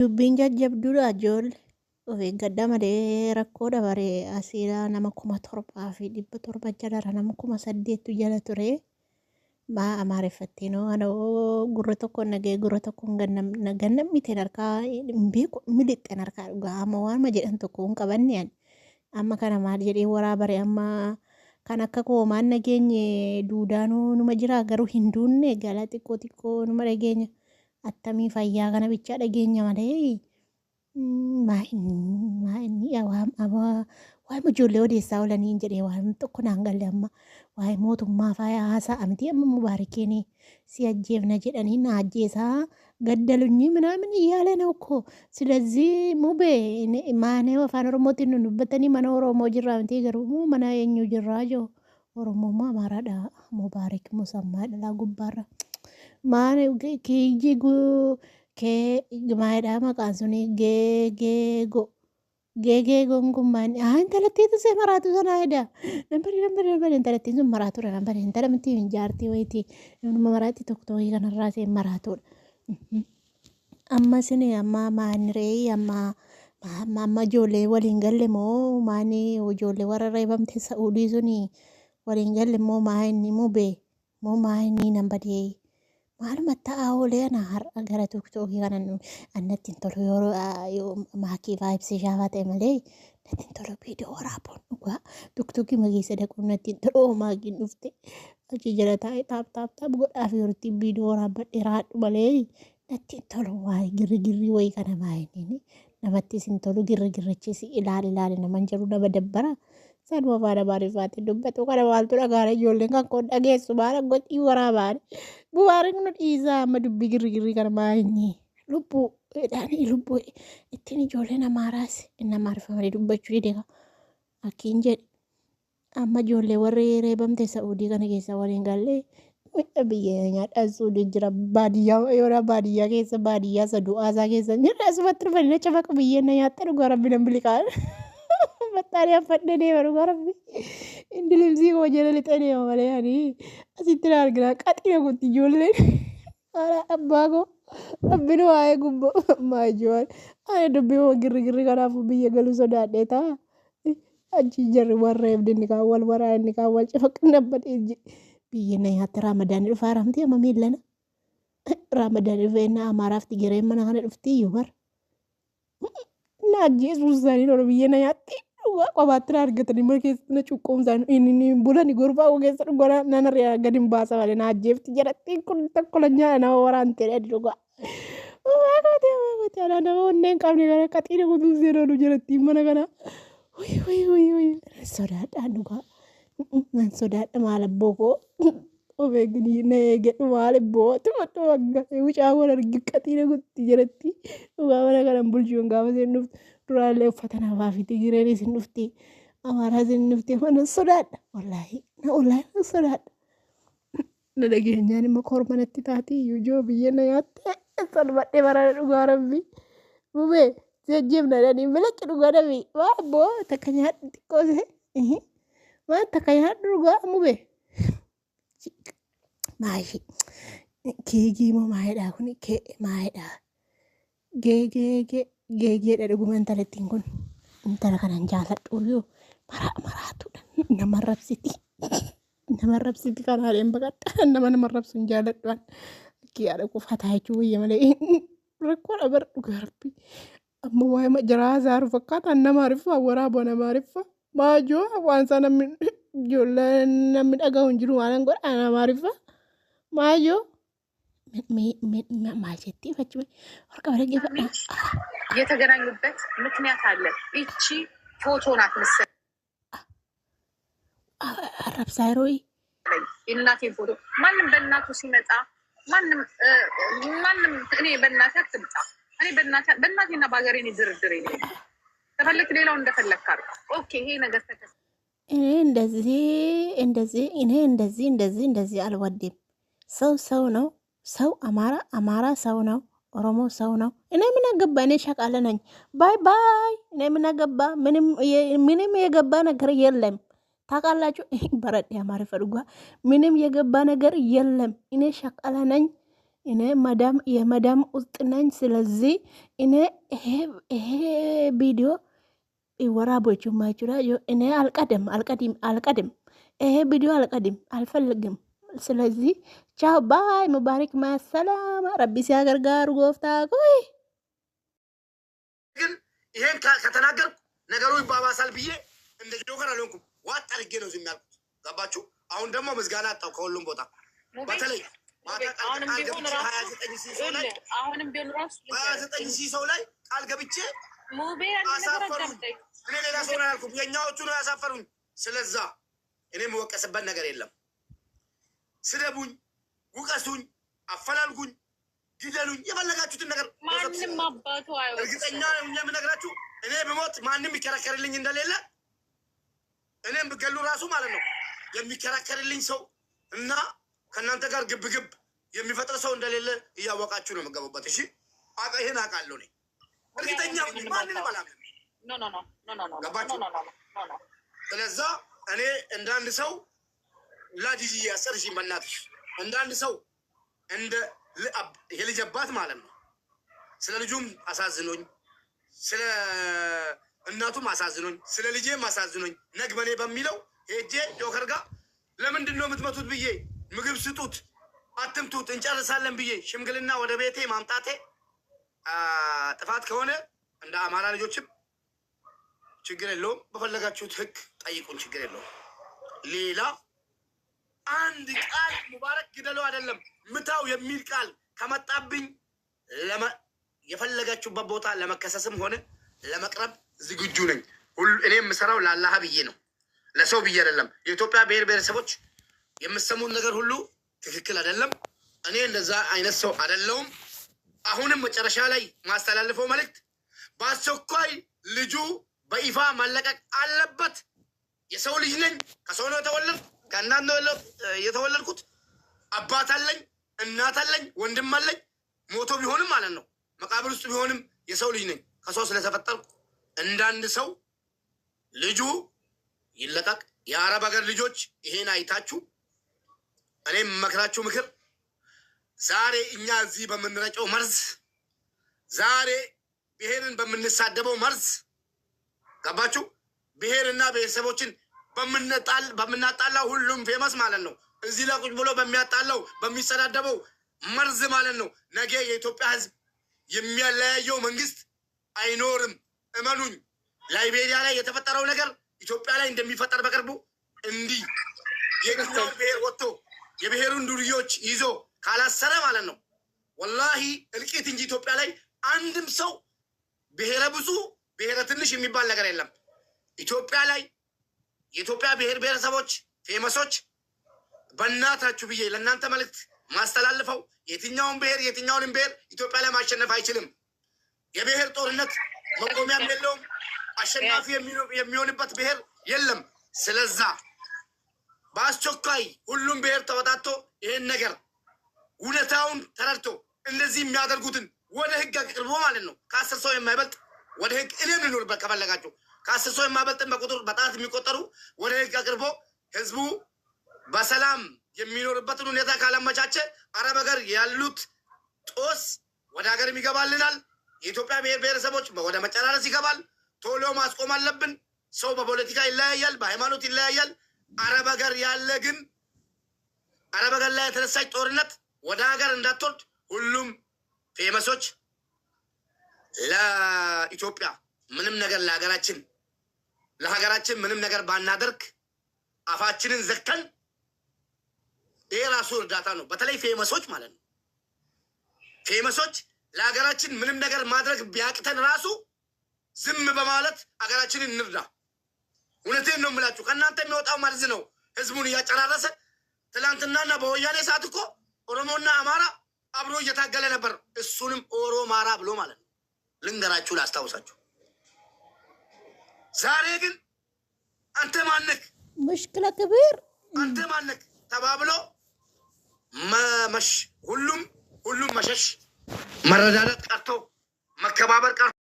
Dubbiin jajjabduudha ijoollee. Of eeggadhaa malee rakkoodha baree asiidhaa nama 7,700 jalara nama 8,000 jala ture. Maa amaareffattiin anoo gurra tokko nagee gurra tokko ganna miteen harkaa hin beeku miliixxeen harkaa dhugaa amma waanuma jedhan tokko hin qabanne ani. Amma kana maal jedhee waraabare amma kan akka koomaan nageenye duudaanuu numa jira garuu hin duunne galaa xiqqoo xiqqoo numa dhageenya. Attamii fayyaa kana bichaa dhageenya malee inni waa'ee ijoollee odeessaa oolanii jedhee waan tokko naan galle amma waa'ee mootummaa faayaa haasa'a miti amma mubaarakiin si ajjeefna jedhanii na ajjeesaa gaddaluunyi minaamin iyyaalee na ukkoo silazii mubee maanee afaan oromootiin nu dubbatanii mana oromoo jirraa miti garuu mana eenyu jirraa joo oromummaa amaaraadha mubaarak musammaa dhalaa gubbaarra. Maane kijigu ke gmaada maqaan suni geego ngummaan intalatti se maraatu sana eda nambari intalatti sun maraatu dha nambari intala miti jaartii wayti nama maraatti tokko kanarraa se maraatu amma sini amma maaniree amma ijoollee waliin galle moo maani ijoollee warra reebamte sa'uudii suni waliin galle moo maani mubee moo maani nambadee maaluma ta'a oolee ana har'a gara tokkotti kanan annatti tolu yoo maakii vaayibsi shaafaa ta'e malee natti tolu viidiyoo waraabuun dhugaa tokkotti mageessa dhaquun natti tolu maakiin dhufte achi jala taa'ee taap godhaaf yerootti viidiyoo waraabadhe raadhu malee natti tolu waa'ee girri wayii kana maayiniin namatti sin tolu girrichis ilaali naman jedhu nama dabbara. Sanuma faana maaliifaatiin dubbatu kana maaltu dhagaara ijoolleen kan koon dhageessu maala godhii waraabaan bu'aarin nu dhiisaa amma dubbii girri kana maayinni lubbuu ittiin ijoolleen amaaraas inni amaarifamanii dubbachuu didee akkiin jedhe amma ijoollee warri reebamte sa'uudii kana keessa waliin gallee biyya nyaadhaan suudii jira baadiyyaa keessa baadiyyaa sadu'aasaa keessa nyaadhaan asumatti dhufanii na cafaqa biyyeen na nyaatta dhugaa rabbi nan biliqaan. Battaalee affadhee deema dhugaa rabbi inni limsii koo jala lixee deema malee ani asitti na argina qaxina guutti ijoolleen abbaa koo rabbinu waa'ee gubboo ammaa ijoollee ani dubbii girri kanaafuu biyya galuu sodaadhee ta'a achi jarri warra eebdinni kaan wal waraanni kaan wal cafaqna badhee biyya na nyaatta raamadaanii dhufaa ramtee amma miillana raamadaanii dhufee na amaaraaf tigireen mana kana dhuftii iyyuu bara na ajjeesuu isaanii lola biyya na nyaatti. Qabaatti argatanii mana keessatti na cuqqoomsaan inni bulani gurbaa ogeessa dhugaa nanarraa gadi hin baasa malee na ajjeefti jedhatti kun tokko lanyaa nama waraantee dha dhugaa. Waaqootee ala nama onneen qabne kana qaxiina guutuu seeraan jedhatti mana kana. Sodaadhaan dhugaa. Sodaadha maal abboo koo. Of eegnii na eeggadhu maal abboo tumattu waggaa wucaa wal argi qaxiina guutti jedhatti dhugaa mana kana bulchuun gaafa seen dhuftu. Duraalee uffata nafaa fi tigireenis hin dhufti amaaraas hin dhufti mana sodaadha wallaahi sodaadha na dhageenyaan immoo kormanatti taati iyyuu biyya na nyaatte salphadhee barana dhugaa rabbi bubee si ajjeefna dhanii malakki dhugaa dhabii waa abboo takka nyaadhu xiqqoose waan takka nyaadhu dhugaa mubee maashi keegii moo maayidhaa kun maayidhaa geegeedha dhuguma intalattiin kun intala kanan jaaladhu maraatudha nama rabsiti kanaaleen baqadha nama rabsu hin jaaladhuan kiyyaadha qufataa jechuu wayya malee rakkoodha bara dhugaa rabbi amma waa'ee jaraa zaaru fakkaata nama riffa waraaboo nama riffa maajoo waan isaa namni ijoollee namni dhagahu hin jiru waan godha nama riffa maajoo ማጀቲ ፈጭ ወርቀ ወረገ የተገናኙበት ምክንያት አለ። እቺ ፎቶ ናት መሰለኝ አረብ ሳይሮይ የእናቴ ፎቶ ማንም በእናቱ ሲመጣ ማንም እኔ በእናቴ አትምጣ እኔ በእናቴና በአገሬ ነው ድርድር የለም። ተፈልክ ሌላው እንደፈለክ አር ኦኬ ይሄ ነገር ተከሰተ እኔ እንደዚህ አልወድም። ሰው ነው ሰው አማራ ሰው ነው ኦሮሞ ሰው ነው። እኔ ምን አገባ እኔ ሸቃለ ነኝ ባይ እኔ ምን አገባ ምንም የገባ ነገር የለም ታውቃላችሁ በረድ ያማረ ፈርጓ ምንም የገባ ነገር የለም እኔ ሸቃለ ነኝ እኔ የመዳም ውስጥ ነኝ። ስለዚህ እኔ ይሄ ቪዲዮ ወራቦቹ ማይችራ እኔ አልቀድም ይሄ ቪዲዮ አልፈልግም። ስለዚህ ቻው ባይ ሙባረክ ማሰላማ ረቢ ሲያገርጋሩ ጎፍታ ቆይ ግን ይሄን ከተናገርኩ ነገሩ ይባባሳል ብዬ እንደ ጆከር አልሆንኩም። ዋጥ አድርጌ ነው ዝም ያልኩት። ገባችሁ? አሁን ደግሞ ምስጋና አጣው ከሁሉም ቦታ በተለይ አሁንም ቢሆን ራሱ 29 ሰው ላይ ቃል ገብቼ ሙቤ አሳፈሩኝ። እኔ ሌላ ሰው ነው ያልኩት፣ የኛዎቹ ነው ያሳፈሩኝ። ስለዛ እኔ የምወቀስበት ነገር የለም። ስደቡኝ፣ ውቀሱኝ፣ አፈላልጉኝ፣ ግደሉኝ፣ የፈለጋችሁትን ነገር ማንም አባቱ አይወቅስም። እርግጠኛ ነኝ የምነግራችሁ እኔ ብሞት ማንም ይከራከርልኝ እንደሌለ እኔም ብገሉ ራሱ ማለት ነው የሚከራከርልኝ ሰው እና ከእናንተ ጋር ግብግብ የሚፈጥር ሰው እንደሌለ እያወቃችሁ ነው የምገቡበት። እሺ ይሄን አውቃለሁ እኔ እርግጠኛ ማንንም አላምንም። ገባችሁ? ስለዛ እኔ እንዳንድ ሰው ላዲዚ ያሰርሽ በእናትሽ እንዳንድ ሰው እንደ የልጅ አባት ማለት ነው ስለ ልጁም አሳዝኖኝ ስለ እናቱም አሳዝኖኝ ስለ ልጄም አሳዝኖኝ ነግበኔ በሚለው ሄጄ ጆከር ጋር ለምንድን ነው የምትመቱት ብዬ ምግብ ስጡት አትምቱት እንጨርሳለን ብዬ ሽምግልና ወደ ቤቴ ማምጣቴ ጥፋት ከሆነ እንደ አማራ ልጆችም ችግር የለውም። በፈለጋችሁት ህግ ጠይቁን፣ ችግር የለውም። ሌላ አንድ ቃል ሙባረክ ግደለው አይደለም ምታው የሚል ቃል ከመጣብኝ የፈለጋችሁበት ቦታ ለመከሰስም ሆነ ለመቅረብ ዝግጁ ነኝ። እኔ የምሰራው ለአላህ ብዬ ነው፣ ለሰው ብዬ አይደለም። የኢትዮጵያ ብሔር ብሔረሰቦች የምሰሙን ነገር ሁሉ ትክክል አይደለም። እኔ እንደዛ አይነት ሰው አይደለሁም። አሁንም መጨረሻ ላይ ማስተላልፈው መልእክት በአስቸኳይ ልጁ በይፋ መለቀቅ አለበት። የሰው ልጅ ነኝ፣ ከሰው ነው የተወለድኩት፣ ከእናት ነው የተወለድኩት። አባት አለኝ፣ እናት አለኝ፣ ወንድም አለኝ። ሞቶ ቢሆንም ማለት ነው መቃብር ውስጥ ቢሆንም የሰው ልጅ ነኝ። ከሰው ስለተፈጠርኩ እንዳንድ ሰው ልጁ ይለቀቅ። የአረብ ሀገር ልጆች ይሄን አይታችሁ እኔም መክራችሁ ምክር ዛሬ እኛ እዚህ በምንረጨው መርዝ፣ ዛሬ ብሔርን በምንሳደበው መርዝ ገባችሁ? ብሔርና ብሔረሰቦችን በምናጣላው ሁሉም ፌመስ ማለት ነው እዚህ ላይ ቁጭ ብሎ በሚያጣላው በሚሰዳደበው መርዝ ማለት ነው ነገ የኢትዮጵያ ሕዝብ የሚያለያየው መንግስት አይኖርም። እመኑኝ። ላይቤሪያ ላይ የተፈጠረው ነገር ኢትዮጵያ ላይ እንደሚፈጠር በቅርቡ እንዲህ የትኛውን ብሔር ወጥቶ የብሔሩን ዱርዮች ይዞ ካላሰረ ማለት ነው ወላሂ እልቂት እንጂ ኢትዮጵያ ላይ አንድም ሰው ብሔረ ብዙ ብሔረ ትንሽ የሚባል ነገር የለም። ኢትዮጵያ ላይ የኢትዮጵያ ብሔር ብሔረሰቦች ፌመሶች በእናታችሁ ብዬ ለእናንተ መልእክት ማስተላልፈው የትኛውን ብሔር የትኛውንም ብሔር ኢትዮጵያ ላይ ማሸነፍ አይችልም። የብሔር ጦርነት መቆሚያም የለውም። አሸናፊ የሚሆንበት ብሔር የለም። ስለዛ በአስቸኳይ ሁሉም ብሔር ተወጣቶ ይሄን ነገር እውነታውን ተረድቶ እንደዚህ የሚያደርጉትን ወደ ህግ አቅርቦ ማለት ነው ከ10 ሰው የማይበልጥ ወደ ህግ እኔም ልኖርበት ከፈለጋችሁ ከ10 ሰው የማይበልጥን በቁጥር በጣት የሚቆጠሩ ወደ ህግ አቅርቦ ህዝቡ በሰላም የሚኖርበትን ሁኔታ ካላመቻቸ አረብ ሀገር ያሉት ጦስ ወደ ሀገርም ይገባልናል። የኢትዮጵያ ብሔር ብሔረሰቦች ወደ መጨራረስ ይገባል። ቶሎ ማስቆም አለብን። ሰው በፖለቲካ ይለያያል፣ በሃይማኖት ይለያያል። አረብ ሀገር ያለ ግን አረብ ሀገር ላይ የተነሳች ጦርነት ወደ ሀገር እንዳትወርድ ሁሉም ፌመሶች ለኢትዮጵያ ምንም ነገር ለሀገራችን ምንም ነገር ባናደርግ አፋችንን ዘግተን ይሄ ራሱ እርዳታ ነው። በተለይ ፌመሶች ማለት ነው ፌመሶች ለሀገራችን ምንም ነገር ማድረግ ቢያቅተን ራሱ ዝም በማለት ሀገራችንን እንርዳ። እውነቴን ነው የምላችሁ። ከእናንተ የሚወጣው መርዝ ነው ህዝቡን እያጨራረሰ። ትላንትናና በወያኔ ሰዓት እኮ ኦሮሞና አማራ አብሮ እየታገለ ነበር። እሱንም ኦሮማራ ብሎ ማለት ነው። ልንገራችሁ፣ ላስታውሳችሁ። ዛሬ ግን አንተ ማነክ ሙሽክለ ክብር አንተ ማነክ ተባብሎ ሁሉም መሸሽ መረዳዳት ቀርቶ መከባበር ቀርቶ